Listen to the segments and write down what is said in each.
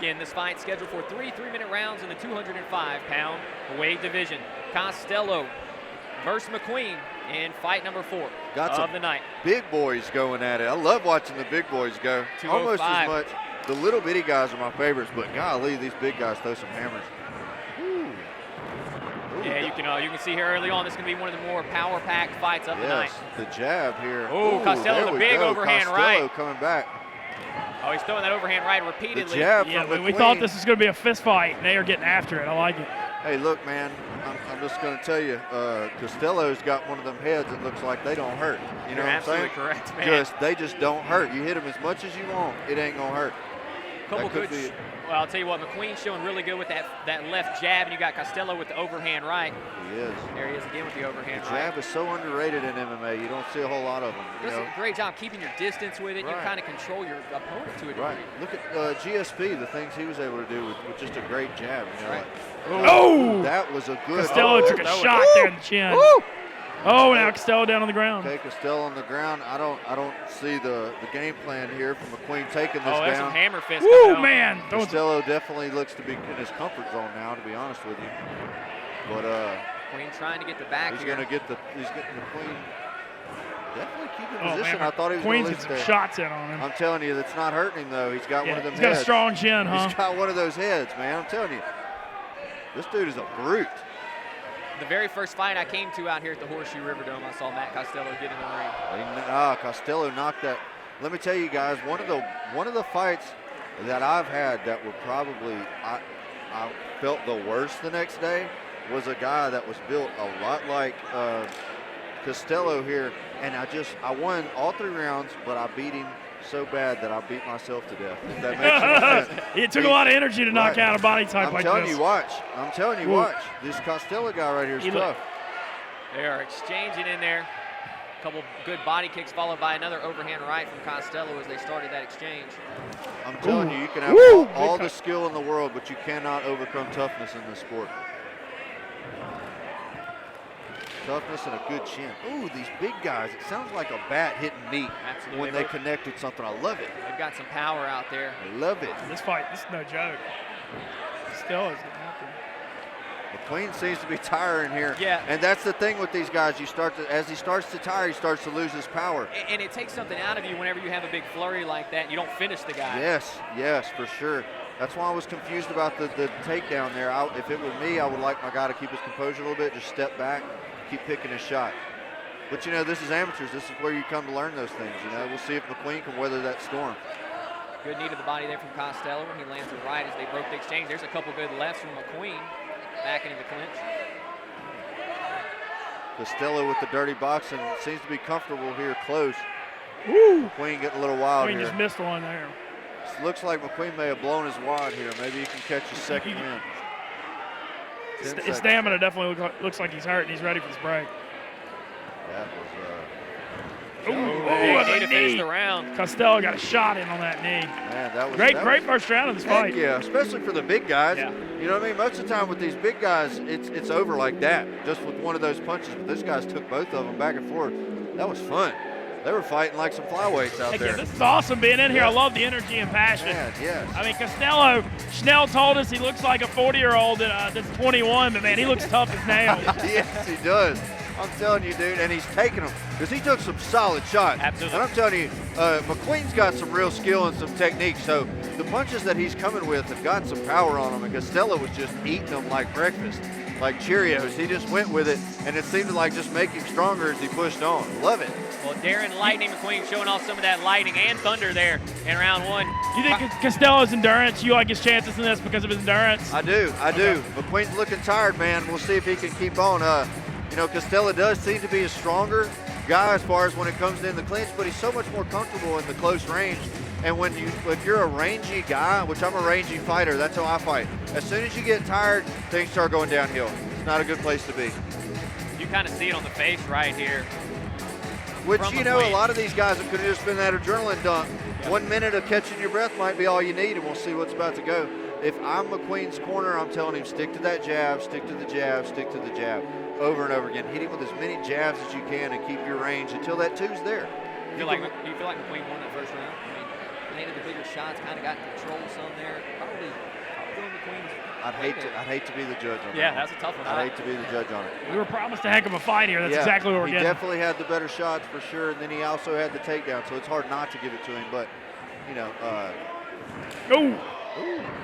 Again, this fight scheduled for 3 3-minute rounds in the 205-pound weight division. Costello versus McQueen in fight number 4 of the night. Big boys going at it. I love watching the big boys go. Almost as much. The little bitty guys are my favorites, but golly, these big guys throw some hammers. Ooh. Yeah, you can see here early on, this is going to be one of the more power-packed fights of the night. The jab here. Oh, Costello, the big overhand right. Costello coming back. Oh, he's throwing that overhand right repeatedly. The jab yeah, from we thought this was going to be a fist fight, and they are getting after it. I like it. Hey, look, man, I'm just going to tell you, Costello's got one of them heads that looks like they don't hurt. You know what I'm saying? You're absolutely correct, man. They just don't hurt. You hit them as much as you want, it ain't going to hurt. Well, I'll tell you what, McQueen's showing really good with that left jab, and you got Costello with the overhand right. He is. There he is again with the overhand right. right. Jab is so underrated in MMA. You don't see a whole lot of them. Does a great job keeping your distance with it. Right. You kind of control your opponent to a degree. Right. Look at GSP, the things he was able to do with just a great jab. You know, right. Oh! That was a good. Costello took a shot there in the chin. Woo! Oh, now Costello down on the ground. Okay, Costello on the ground. I don't see the game plan here from McQueen taking this down. Oh, there's some hammer fists. Woo, man! Costello definitely looks to be in his comfort zone now, to be honest with you. But McQueen trying to get the back he's here. He's getting McQueen definitely keeping position. Man, I thought he was going to lose lose some there. shots in on him. I'm telling you, that's not hurting him though. He's got one of them he's heads. Got a strong chin, huh? He's got one of those heads, man. I'm telling you, this dude is a brute. The very first fight I came to out here at the Horseshoe Riverdome, I saw Matt Costello get in the ring. Costello knocked that. Let me tell you guys, one of the fights that I've had that were probably I felt the worst the next day was a guy that was built a lot like Costello here, and I won all 3 rounds, but I beat him so bad that I beat myself to death. If that makes any sense. It took a lot of energy to knock out a body type like this. I'm telling you, watch. This Costello guy right here is tough. They are exchanging in there. A couple good body kicks followed by another overhand right from Costello as they started that exchange. I'm telling you can have all the skill in the world, but you cannot overcome toughness in this sport. Toughness and a good chin. Ooh, these big guys. It sounds like a bat hitting meat when they connect with something. I love it. They've got some power out there. I love it. This fight, this is no joke. Still is getting after him. McQueen seems to be tiring here. Yeah. And that's the thing with these guys. As he starts to tire, he starts to lose his power. And it takes something out of you whenever you have a big flurry like that and you don't finish the guy. Yes, for sure. That's why I was confused about the takedown there. If it was me, I would like my guy to keep his composure a little bit, just step back, keep picking his shot. But, you know, this is amateurs. This is where you come to learn those things. You know, we'll see if McQueen can weather that storm. Good knee to the body there from Costello. He lands the right as they broke the exchange. There's a couple good lefts from McQueen. Back into the clinch. Costello with the dirty boxing seems to be comfortable here close. Woo! McQueen getting a little wild McQueen here. just missed one there. Looks like McQueen may have blown his wad here. Maybe he can catch his second win. His stamina definitely looks like he's hurt and he's ready for this break. That was to finish the round. Costello got a shot in on that knee. Man, that was great first round of this fight. Yeah, especially for the big guys. Yeah. You know what I mean? Most of the time with these big guys, it's over like that, just with one of those punches. But these guys took both of them back and forth. That was fun. They were fighting like some flyweights out there. This is awesome being in here. I love the energy and passion. Man, yes. I mean, Costello, Schnell told us he looks like a 40-year-old that's 21, but man, he looks tough as nails. Yes, he does. I'm telling you, dude, and he's taking them because he took some solid shots. Absolutely. And I'm telling you, McQueen's got some real skill and some technique. So the punches that he's coming with have got some power on them, and Costello was just eating them like breakfast, like Cheerios. He just went with it, and it seemed to like just make him stronger as he pushed on. Love it. Well, Darren Lightning McQueen showing off some of that lightning and thunder there in round 1. You think Costello's endurance, you like his chances in this because of his endurance? I do. McQueen's looking tired, man. We'll see if he can keep on. You know, Costello does seem to be a stronger guy as far as when it comes in the clinch, but he's so much more comfortable in the close range. And if you're a rangy guy, which I'm a rangy fighter, that's how I fight. As soon as you get tired, things start going downhill. It's not a good place to be. You kind of see it on the face right here. Which, you know, a lot of these guys, it could have just been that adrenaline dump. Yep. 1 minute of catching your breath might be all you need, and we'll see what's about to go. If I'm McQueen's corner, I'm telling him, stick to that jab, stick to the jab, stick to the jab, over and over again. Hit him with as many jabs as you can and keep your range until that two's there. Do you feel like McQueen won that first round? I mean, landed the bigger shots, kind of got in control some there. Probably going McQueen's. I'd hate to be the judge on that. Yeah, that's a tough one. I'd hate to be the judge on it. We were promised a heck of a fight here. That's exactly what we're getting. He definitely had the better shots for sure, and then he also had the takedown, so it's hard not to give it to him. But, you know, Ooh,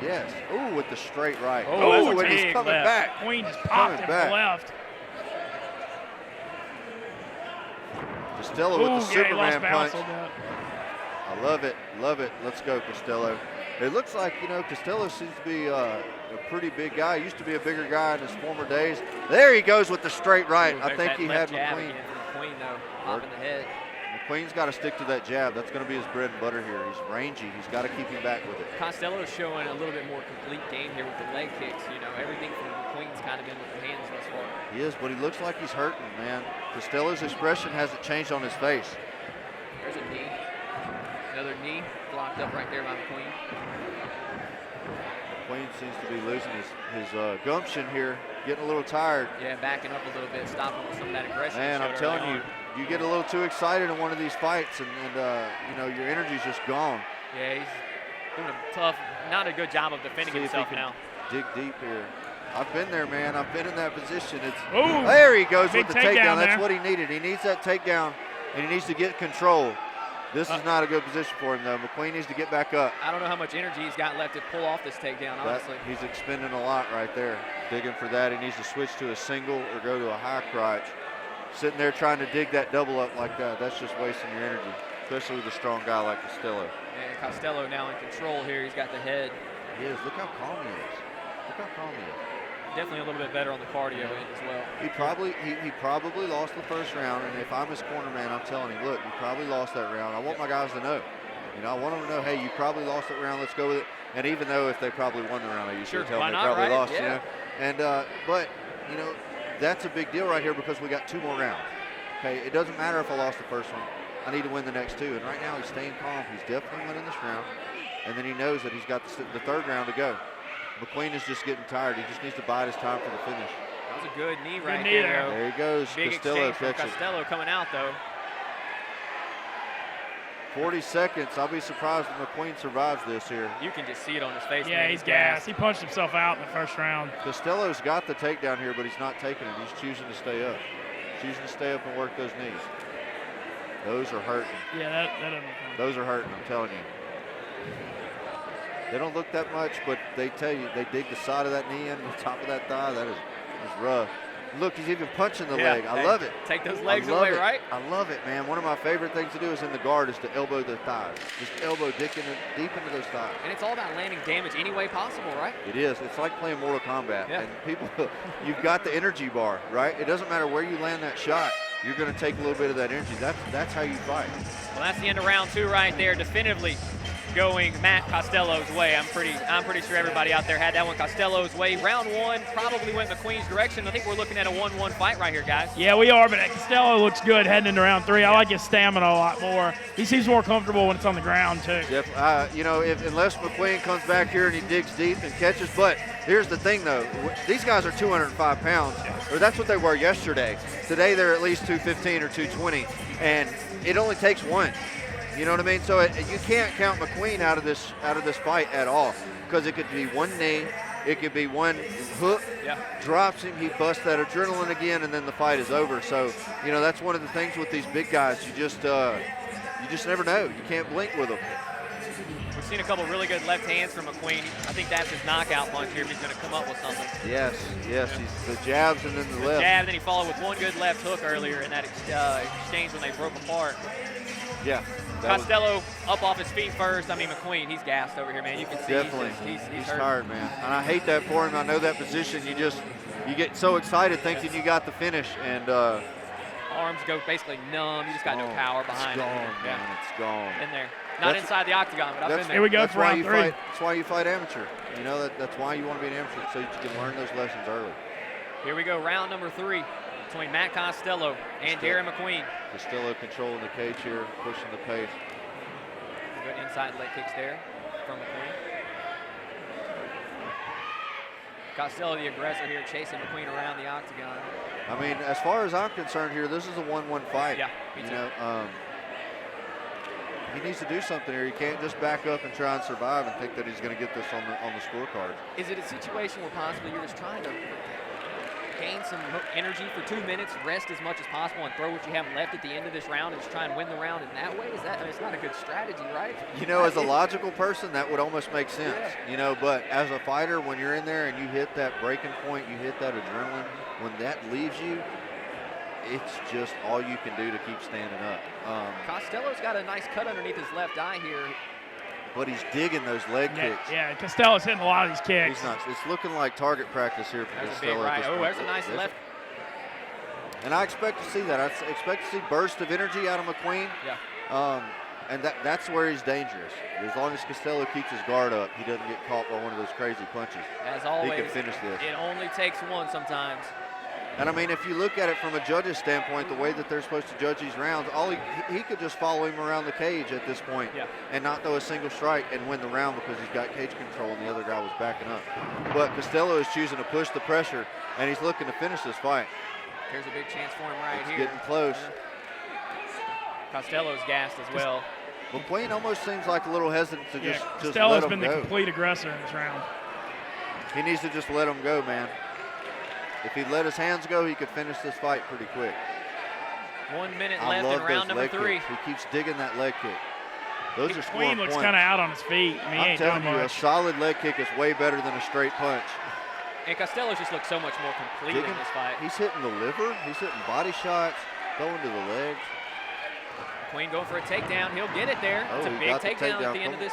yes. Ooh, with the straight right. Oh, and he's coming back. Queen just popped him to the left. Costello with the Superman punch. That. I love it. Love it. Let's go, Costello. It looks like, you know, Costello seems to be a pretty big guy. He used to be a bigger guy in his former days. There he goes with the straight right. I think he had McQueen. McQueen, though, popping the head. McQueen's got to stick to that jab. That's going to be his bread and butter here. He's rangy. He's got to keep him back with it. Costello's showing a little bit more complete game here with the leg kicks. You know, everything from McQueen's kind of been with the hands thus far. He is, but he looks like he's hurting, man. Costello's expression hasn't changed on his face. There's a knee. Another knee blocked up right there by McQueen. McQueen seems to be losing his gumption here, getting a little tired. Yeah, backing up a little bit, stopping with some of that aggression. Man, I'm telling you, you get a little too excited in one of these fights, and you know, your energy's just gone. Yeah, he's doing a tough, not a good job of defending himself now. Dig deep here. I've been there, man. I've been in that position. Ooh, there he goes with the takedown. There. That's what he needed. He needs that takedown, and he needs to get control. This is not a good position for him, though. McQueen needs to get back up. I don't know how much energy he's got left to pull off this takedown, honestly. He's expending a lot right there. Digging for that. He needs to switch to a single or go to a high crotch. Sitting there trying to dig that double up like that, that's just wasting your energy, especially with a strong guy like Costello. And Costello now in control here. He's got the head. He is. Look how calm he is. Look how calm he is. Definitely a little bit better on the cardio end as well. He probably lost the first round, and if I'm his corner man, I'm telling him, look, you probably lost that round. I want my guys to know. You know, I want them to know, hey, you probably lost that round. Let's go with it. And even though if they probably won the round, I usually tell them they probably lost. Yeah. You know, and but you know, that's a big deal right here because we got 2 more rounds. Okay, it doesn't matter if I lost the first one. I need to win the next 2. And right now he's staying calm. He's definitely winning this round. And then he knows that he's got the 3rd round to go. McQueen is just getting tired. He just needs to bide his time for the finish. That was a good knee right knee there. There he goes. Big Costello exchange from Costello coming out, though. 40 seconds. I'll be surprised if McQueen survives this here. You can just see it on his face. Yeah, man. he's gassed. He punched himself out in the first round. Costello's got the takedown here, but he's not taking it. He's choosing to stay up. Choosing to stay up and work those knees. Those are hurting. Yeah, that doesn't look fun. Those are hurting, I'm telling you. They don't look that much, but they tell you, they dig the side of that knee in, the top of that thigh. That is rough. Look, he's even punching the leg. I love it. Take those legs away, right? I love it, man. One of my favorite things to do is in the guard is to elbow the thighs. Just elbow deep into those thighs. And it's all about landing damage any way possible, right? It is. It's like playing Mortal Kombat. Yeah. And people, you've got the energy bar, right? It doesn't matter where you land that shot. You're going to take a little bit of that energy. That's how you fight. Well, that's the end of round 2 right there. Definitively going Matt Costello's way. I'm pretty sure everybody out there had that one Costello's way. Round 1 probably went McQueen's direction. I think we're looking at a 1-1 fight right here, guys. Yeah, we are, but Costello looks good heading into round 3. I like his stamina a lot more. He seems more comfortable when it's on the ground, too. Yep. You know, unless McQueen comes back here and he digs deep and catches. But here's the thing, though. These guys are 205 pounds, or that's what they were yesterday. Today they're at least 215 or 220, and it only takes one. You know what I mean? So you can't count McQueen out of this fight at all, because it could be one knee, it could be one hook, drops him, he busts that adrenaline again, and then the fight is over. So you know, that's one of the things with these big guys. You just never know. You can't blink with them. We've seen a couple really good left hands from McQueen. I think that's his knockout punch here if he's going to come up with something. Yes. He's the jabs and then the left. Jab, then he followed with one good left hook earlier in that exchange when they broke apart. Yeah. Costello up off his feet first. I mean, McQueen, he's gassed over here, man. You can see definitely. He's tired, man. And I hate that for him. I know that position. You get so excited thinking you got the finish, and arms go basically numb. You just got no power behind it. It's gone, man. It's gone. In there. Not inside the octagon, but I've been there. Here we go for round 3. That's why you fight amateur. You know, that's why you want to be an amateur, so you can learn those lessons early. Here we go, round number 3 between Matt Costello and Darren McQueen. Costello controlling the cage here, pushing the pace. Good inside leg kicks there from McQueen. Costello, the aggressor here, chasing McQueen around the octagon. I mean, as far as I'm concerned here, this is a 1-1 fight. Yeah, me too. You know, he needs to do something here. He can't just back up and try and survive and think that he's going to get this on the scorecard. Is it a situation where possibly you're just trying to gain some energy for 2 minutes, rest as much as possible, and throw what you have left at the end of this round and just try and win the round in that way? Is that, I mean, it's not a good strategy, right? You know, as a logical person, that would almost make sense. Yeah. You know, but as a fighter, when you're in there and you hit that breaking point, you hit that adrenaline, when that leaves you, it's just all you can do to keep standing up. Costello's got a nice cut underneath his left eye here. But he's digging those leg kicks. Yeah, Costello's hitting a lot of these kicks. He's not. It's looking like target practice here for Costello. Right. Oh, there's a nice left. And I expect to see that. I expect to see burst of energy out of McQueen. Yeah. And that's where he's dangerous. As long as Costello keeps his guard up, he doesn't get caught by one of those crazy punches. As always, he can finish this. It only takes one sometimes. And I mean, if you look at it from a judge's standpoint, the way that they're supposed to judge these rounds, he could just follow him around the cage at this point and not throw a single strike and win the round because he's got cage control and the other guy was backing up. But Costello is choosing to push the pressure, and he's looking to finish this fight. Here's a big chance for him right here. It's getting close. Costello's gassed as well. McQueen almost seems like a little hesitant to just let him go. Costello's been the complete aggressor in this round. He needs to just let him go, man. If he let his hands go, he could finish this fight pretty quick. 1 minute left in round number 3. He keeps digging that leg kick. Those are scoring McQueen looks points. kind of out on his feet. I mean, I'm telling you, a solid leg kick is way better than a straight punch. And Costello's just looked so much more complete in this fight. He's hitting the liver. He's hitting body shots, going to the legs. McQueen going for a takedown. He'll get it there. Oh, it's a big takedown at the end of this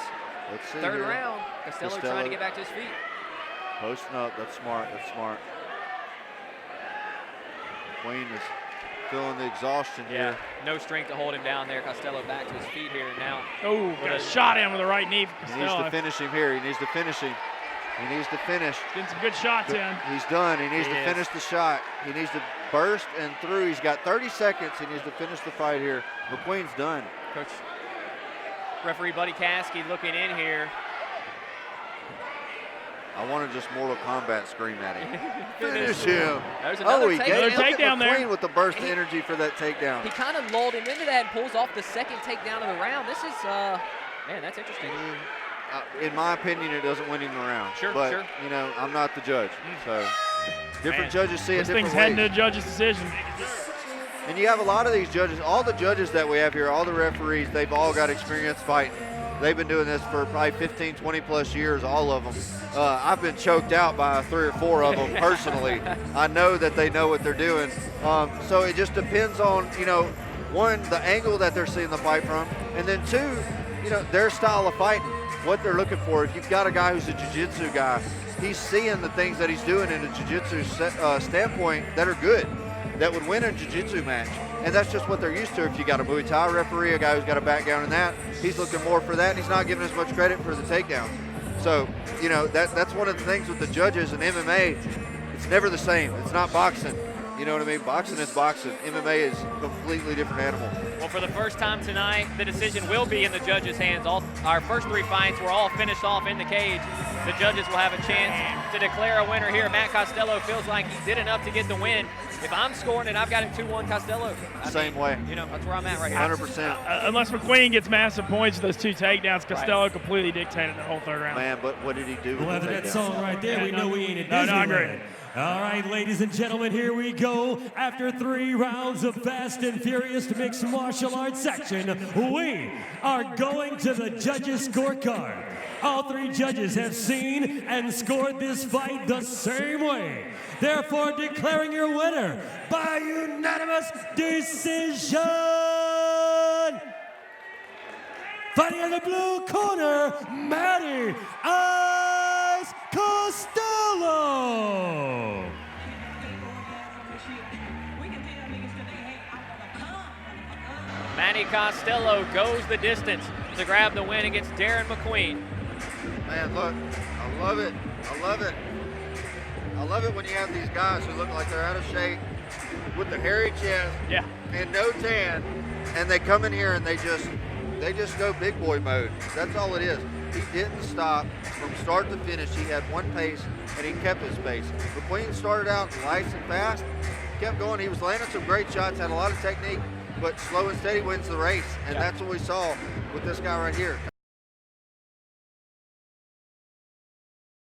third round. Costello trying to get back to his feet. Posting up. That's smart. That's smart. McQueen is feeling the exhaustion here. No strength to hold him down there. Costello back to his feet here now. Oh, got a shot in with the right knee for Costello. He needs to finish him here. He needs to finish him. He needs to finish. Getting some good shots in. He's done. He needs to finish the shot. He needs to burst and through. He's got 30 seconds. He needs to finish the fight here. McQueen's done. Coach, referee Buddy Caskey looking in here. I want to just Mortal Kombat scream at him. Finish him. There's another takedown there. McQueen with the burst of energy for that takedown. He kind of lulled him into that and pulls off the second takedown of the round. This is, man, that's interesting. In my opinion, it doesn't win him the round. Sure. You know, I'm not the judge. So different judges see it different ways. This thing's heading to a judge's decision. And you have a lot of these judges, all the judges that we have here, all the referees, they've all got experience fighting. They've been doing this for probably 15, 20 plus years, all of them. I've been choked out by 3 or 4 of them personally. I know that they know what they're doing. So it just depends on, you know, one, the angle that they're seeing the fight from, and then 2, you know, their style of fighting, what they're looking for. If you've got a guy who's a jiu-jitsu guy, he's seeing the things that he's doing in a jiu-jitsu standpoint that are good, that would win a jiu-jitsu match. And that's just what they're used to. If you got a Muay Thai referee, a guy who's got a background in that, he's looking more for that, and he's not giving as much credit for the takedowns. So, you know, that's one of the things with the judges in MMA. It's never the same. It's not boxing. You know what I mean? Boxing is boxing. MMA is a completely different animal. Well, for the first time tonight, the decision will be in the judges' hands. Our first 3 fights were all finished off in the cage. The judges will have a chance to declare a winner here. Matt Costello feels like he did enough to get the win. If I'm scoring it, I've got it 2-1 Costello. Same way. You know, that's where I'm at right here. 100%. Unless McQueen gets massive points for those 2 takedowns, Costello completely dictated the whole third round. Man, but what did he do? Well, after that song right there, we know we ain't at Disneyland. No, I agree. All right, ladies and gentlemen, here we go. After 3 rounds of fast and furious mixed martial arts action, we are going to the judges' scorecard. All 3 judges have seen and scored this fight the same way. Therefore, declaring your winner by unanimous decision. Fighting in the blue corner, Matty Ice Costello. Manny Costello goes the distance to grab the win against Darren McQueen. Man, look, I love it. I love it. I love it when you have these guys who look like they're out of shape with the hairy chest and no tan, and they come in here and they just go big boy mode. That's all it is. He didn't stop from start to finish. He had one pace, and he kept his pace. McQueen started out light and fast, kept going. He was landing some great shots, had a lot of technique, but slow and steady wins the race, and that's what we saw. with this guy right here.